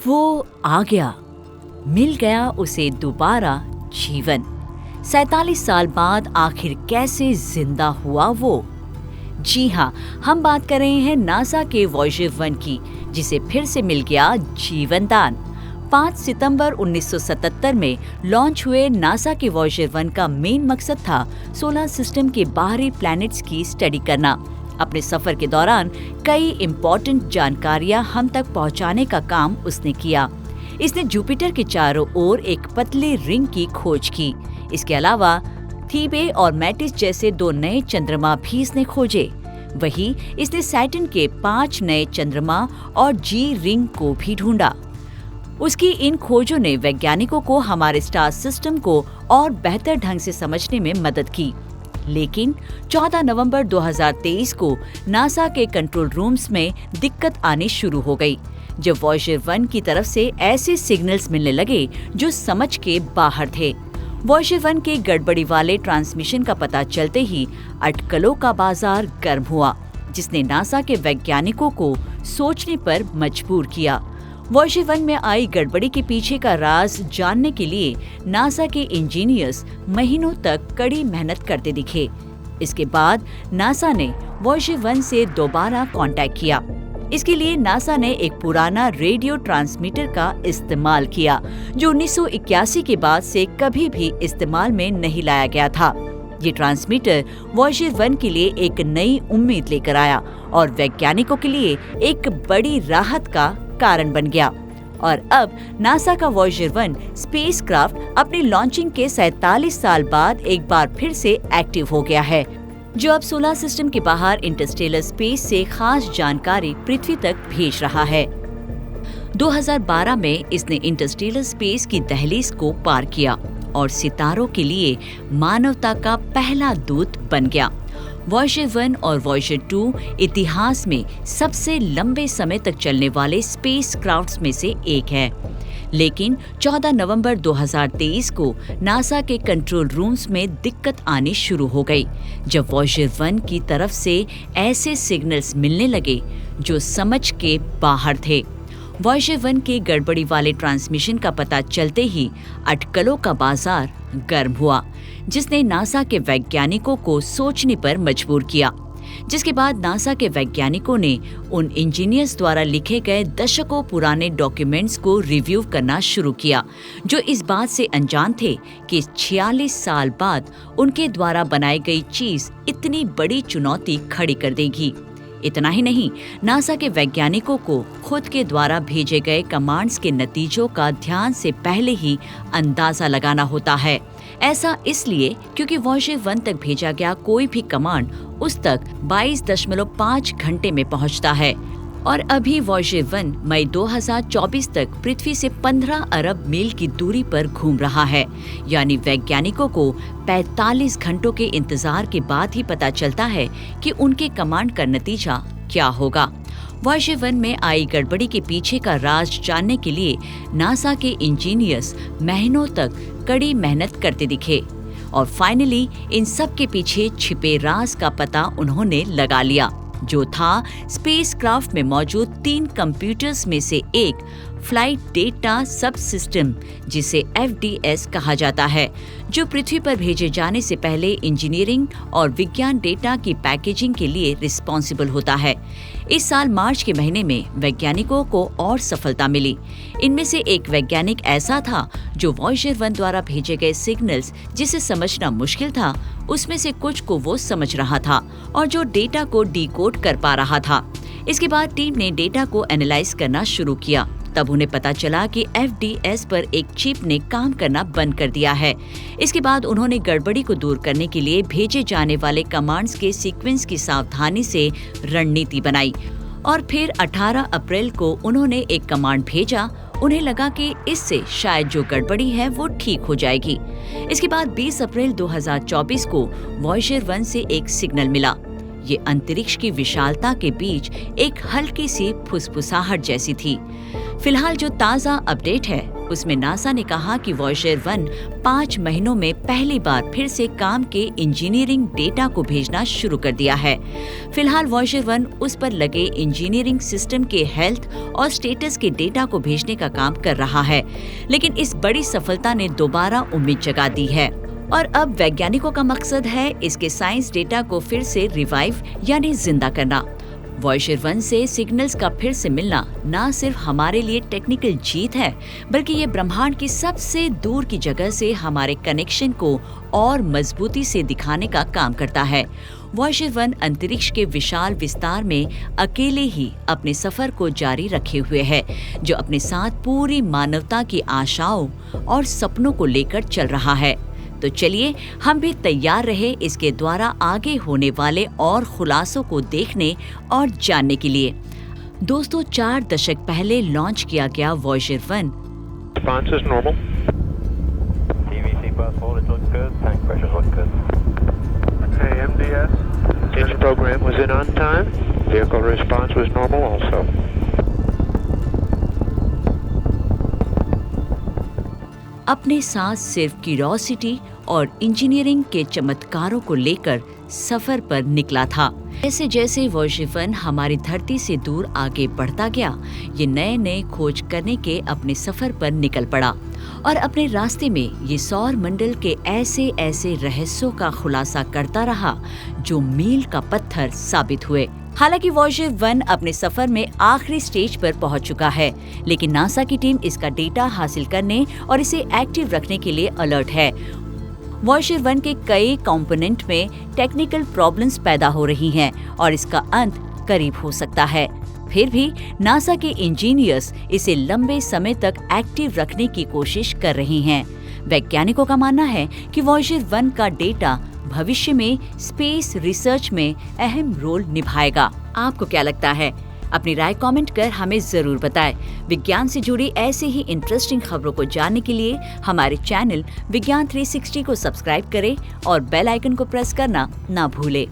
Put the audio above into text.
वो आ गया, मिल गया उसे दोबारा जीवन। 47 साल बाद आखिर कैसे जिंदा हुआ वो? जी हाँ, हम बात कर रहे हैं नासा के वॉयेजर 1 की, जिसे फिर से मिल गया जीवन दान। 5 सितंबर 1977 में लॉन्च हुए नासा के वॉयेजर 1 का मेन मकसद था सोलर सिस्टम के बाहरी प्लैनेट्स की स्टडी करना। अपने सफर के दौरान कई इम्पोर्टेंट जानकारियां हम तक पहुंचाने का काम उसने किया। इसने जुपिटर के चारों ओर एक पतले रिंग की खोज की। इसके अलावा थीबे और मैटिस जैसे 2 नए चंद्रमा भी इसने खोजे। वहीं इसने सैटर्न के 5 नए चंद्रमा और जी रिंग को भी ढूंढा। उसकी इन खोजों ने वैज्ञानिकों को हमारे स्टार सिस्टम को और बेहतर ढंग से समझने में मदद की। लेकिन 14 नवंबर 2023 को नासा के कंट्रोल रूम्स में दिक्कत आनी शुरू हो गई, जब वॉयेजर 1 की तरफ से ऐसे सिग्नल्स मिलने लगे जो समझ के बाहर थे। वॉयेजर 1 के गड़बड़ी वाले ट्रांसमिशन का पता चलते ही अटकलों का बाजार गर्म हुआ, जिसने नासा के वैज्ञानिकों को सोचने पर मजबूर किया। वॉयेजर 1 में आई गड़बड़ी के पीछे का राज जानने के लिए नासा के इंजीनियर्स महीनों तक कड़ी मेहनत करते दिखे। इसके बाद नासा ने वॉयेजर 1 से दोबारा कांटेक्ट किया। इसके लिए नासा ने एक पुराना रेडियो ट्रांसमीटर का इस्तेमाल किया, जो 1981 के बाद से कभी भी इस्तेमाल में नहीं लाया गया था। ये ट्रांसमीटर वॉयेजर 1 के लिए एक नई उम्मीद लेकर आया और वैज्ञानिकों के लिए एक बड़ी राहत का कारण बन गया। और अब नासा का वॉयेजर 1 स्पेसक्राफ्ट अपनी लॉन्चिंग के 47 साल बाद एक बार फिर से एक्टिव हो गया है, जो अब सोलर सिस्टम के बाहर इंटरस्टेलर स्पेस से खास जानकारी पृथ्वी तक भेज रहा है। 2012 में इसने इंटरस्टेलर स्पेस की दहलीज को पार किया और सितारों के लिए मानवता का पहला दूत बन गया। वॉयेजर 1 और वॉयेजर 2 इतिहास में सबसे लंबे समय तक चलने वाले स्पेसक्राफ्ट्स में से एक है। लेकिन 14 नवंबर 2023 को नासा के कंट्रोल रूम्स में दिक्कत आनी शुरू हो गई, जब वॉयेजर 1 की तरफ से ऐसे सिग्नल्स मिलने लगे जो समझ के बाहर थे। वॉयेजर 1 के गड़बड़ी वाले ट्रांसमिशन का पता चलते ही अटकलों का बाजार गर्म हुआ, जिसने नासा के वैज्ञानिकों को सोचने पर मजबूर किया। जिसके बाद नासा के वैज्ञानिकों ने उन इंजीनियर्स द्वारा लिखे गए दशकों पुराने डॉक्यूमेंट्स को रिव्यू करना शुरू किया, जो इस बात से अनजान थे कि 46 साल बाद उनके द्वारा बनाई गई चीज इतनी बड़ी चुनौती खड़ी कर देगी। इतना ही नहीं, नासा के वैज्ञानिकों को खुद के द्वारा भेजे गए कमांड्स के नतीजों का ध्यान से पहले ही अंदाजा लगाना होता है। ऐसा इसलिए क्योंकि वॉयेजर 1 तक भेजा गया कोई भी कमांड उस तक 22.5 घंटे में पहुंचता है, और अभी वॉयेजर 1 मई 2024 तक पृथ्वी से 15 अरब मील की दूरी पर घूम रहा है। यानी वैज्ञानिकों को 45 घंटों के इंतजार के बाद ही पता चलता है कि उनके कमांड का नतीजा क्या होगा। वॉयेजर 1 में आई गड़बड़ी के पीछे का राज जानने के लिए नासा के इंजीनियर्स महीनों तक कड़ी मेहनत करते दिखे, और फाइनली इन सब के पीछे छिपे राज का पता उन्होंने लगा लिया, जो था स्पेसक्राफ्ट में मौजूद 3 कंप्यूटर्स में से एक फ्लाइट डेटा सब सिस्टम, जिसे FDS कहा जाता है, जो पृथ्वी पर भेजे जाने से पहले इंजीनियरिंग और विज्ञान डेटा की पैकेजिंग के लिए रिस्पॉन्सिबल होता है। इस साल मार्च के महीने में वैज्ञानिकों को और सफलता मिली। इनमें से एक वैज्ञानिक ऐसा था जो वॉयेजर 1 द्वारा भेजे गए सिग्नल्स जिसे समझना मुश्किल था, उसमें से कुछ को वो समझ रहा था और जो डेटा को डिकोड कर पा रहा था। इसके बाद टीम ने डेटा को एनालाइज करना शुरू किया। तब उन्हें पता चला कि FDS पर एक चिप ने काम करना बंद कर दिया है। इसके बाद उन्होंने गड़बड़ी को दूर करने के लिए भेजे जाने वाले कमांड्स के सीक्वेंस की सावधानी से रणनीति बनाई, और फिर 18 अप्रैल को उन्होंने एक कमांड भेजा। उन्हें लगा कि इससे शायद जो गड़बड़ी है वो ठीक हो जाएगी। इसके बाद 20 अप्रैल 2024 को वॉयेजर 1 से एक सिग्नल मिला। ये अंतरिक्ष की विशालता के बीच एक हल्की सी फुसफुसाहट जैसी थी। फिलहाल जो ताज़ा अपडेट है उसमें नासा ने कहा कि वॉयेजर 1 5 महीनों में पहली बार फिर से काम के इंजीनियरिंग डेटा को भेजना शुरू कर दिया है। फिलहाल वॉयेजर 1 उस पर लगे इंजीनियरिंग सिस्टम के हेल्थ और स्टेटस के डेटा को भेजने का काम कर रहा है, लेकिन इस बड़ी सफलता ने दोबारा उम्मीद जगा दी है और अब वैज्ञानिकों का मकसद है इसके साइंस डेटा को फिर से रिवाइव यानी जिंदा करना। वॉयेजर 1 से सिग्नल्स का फिर से मिलना न सिर्फ हमारे लिए टेक्निकल जीत है, बल्कि ये ब्रह्मांड की सबसे दूर की जगह से हमारे कनेक्शन को और मजबूती से दिखाने का काम करता है। वॉयेजर 1 अंतरिक्ष के विशाल विस्तार में अकेले ही अपने सफर को जारी रखे हुए है, जो अपने साथ पूरी मानवता की आशाओं और सपनों को लेकर चल रहा है। तो चलिए हम भी तैयार रहे इसके द्वारा आगे होने वाले और खुलासों को देखने और जानने के लिए। दोस्तों, 4 दशक पहले लॉन्च किया गया Voyager 1 Response is normal. TVC bus voltage looks good. Tank pressures look good. Okay, MDS. Engine program was in on time. Vehicle response was normal also. अपने साथ सिर्फ क्यूरियोसिटी और इंजीनियरिंग के चमत्कारों को लेकर सफर पर निकला था। जैसे जैसे वॉयेजर 1 हमारी धरती से दूर आगे बढ़ता गया, ये नए नए खोज करने के अपने सफर पर निकल पड़ा और अपने रास्ते में ये सौर मंडल के ऐसे ऐसे रहस्यों का खुलासा करता रहा जो मील का पत्थर साबित हुए। हालांकि वॉयेजर 1 अपने सफर में आखिरी स्टेज पर पहुंच चुका है, लेकिन नासा की टीम इसका डेटा हासिल करने और इसे एक्टिव रखने के लिए अलर्ट है। वॉयेजर 1 के कई कंपोनेंट में टेक्निकल प्रॉब्लम्स पैदा हो रही हैं और इसका अंत करीब हो सकता है। फिर भी नासा के इंजीनियर्स इसे लंबे समय तक एक्टिव रखने की कोशिश कर रहे हैं। वैज्ञानिकों का मानना है कि वॉयेजर 1 का डेटा भविष्य में स्पेस रिसर्च में अहम रोल निभाएगा। आपको क्या लगता है? अपनी राय कमेंट कर हमें जरूर बताएं। विज्ञान से जुड़ी ऐसे ही इंटरेस्टिंग खबरों को जानने के लिए हमारे चैनल विज्ञान 360 को सब्सक्राइब करें और बेल आइकन को प्रेस करना ना भूलें।